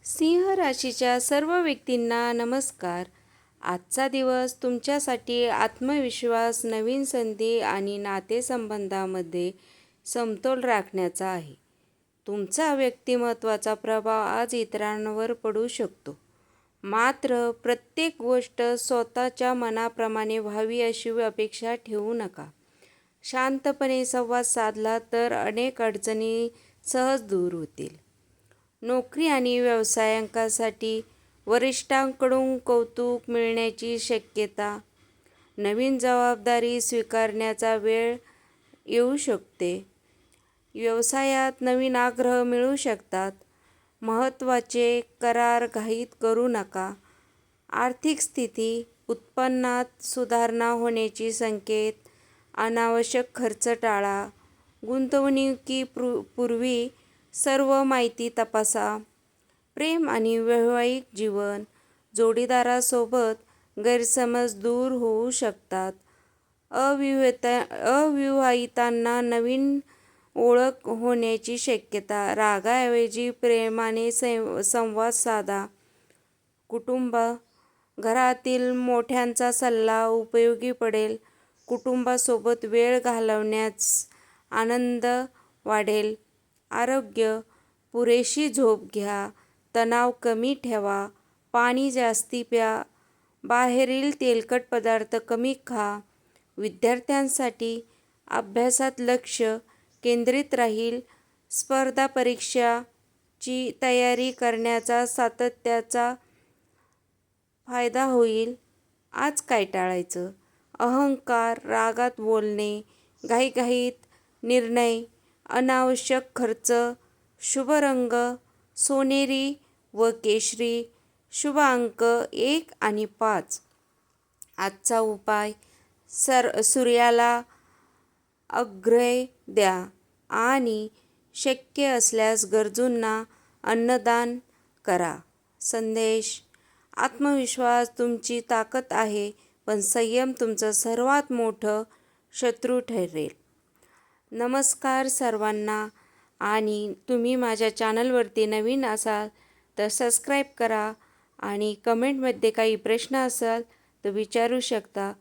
सिंह राशीच्या सर्व व्यक्तींना नमस्कार. आजचा दिवस तुमच्यासाठी आत्मविश्वास, नवीन संधी आणि नातेसंबंधांमध्ये समतोल राखण्याचा आहे. तुमचा व्यक्तिमत्त्वाचा प्रभाव आज इतरांवर पडू शकतो. मात्र प्रत्येक गोष्ट स्वतःच्या मनाप्रमाणे व्हावी अशी अपेक्षा ठेवू नका. शांतपणे संवाद साधला तर अनेक अडचणी सहज दूर होतील. नोकरी आणि व्यावसायिकांसाठी वरिष्ठांकडून कौतुक मिळण्याची शक्यता. नवीन जबाबदारी स्वीकारण्याचा वेळ येऊ शकते. व्यवसायात नवीन आग्रह मिळू शकतात. महत्त्वाचे करार घाईत करू नका. आर्थिक स्थिती, उत्पन्नात सुधारणा होण्याचे संकेत. अनावश्यक खर्च टाळा. गुंतवणुकीपूर्वी सर्व माहिती तपासा. प्रेम आणि वैवाहिक जीवन, जोडीदारासोबत गैरसमज दूर होऊ शकतात. अविवाहितांना नवीन ओळख होण्याची शक्यता. रागाऐवजी प्रेमाने संवाद साधा. कुटुंब, घरातील मोठ्यांचा सल्ला उपयोगी पडेल. कुटुंबासोबत वेळ घालवल्यास आनंद वाढेल. आरोग्य, पुरेशी झोप घ्या. तणाव कमी ठेवा. पाणी जास्ती प्या. बाहेरील तेलकट पदार्थ कमी खा. विद्यार्थ्यांसाठी अभ्यासात लक्ष केंद्रित राहील. स्पर्धा परीक्षांची तयारी करण्याचा सातत्याचा फायदा होईल. आज काय टाळायचं? अहंकार, रागात बोलणे, घाईघाईत निर्णय, अनावश्यक खर्च. शुभ रंग सोनेरी व केशरी. शुभ अंक 1 आणि 5. आजचा उपाय सूर्याला अर्घ्य द्या आणि शक्य असल्यास गरजूंना अन्नदान करा. संदेश: आत्मविश्वास तुमची ताकद आहे, पण संयम तुमचं सर्वात मोठं शत्रू ठरेल. नमस्कार सर्वांना. आणि तुम्ही माझ्या चॅनलवरती नवीन असाल तर सबस्क्राईब करा आणि कमेंटमध्ये काही प्रश्न असाल तर विचारू शकता.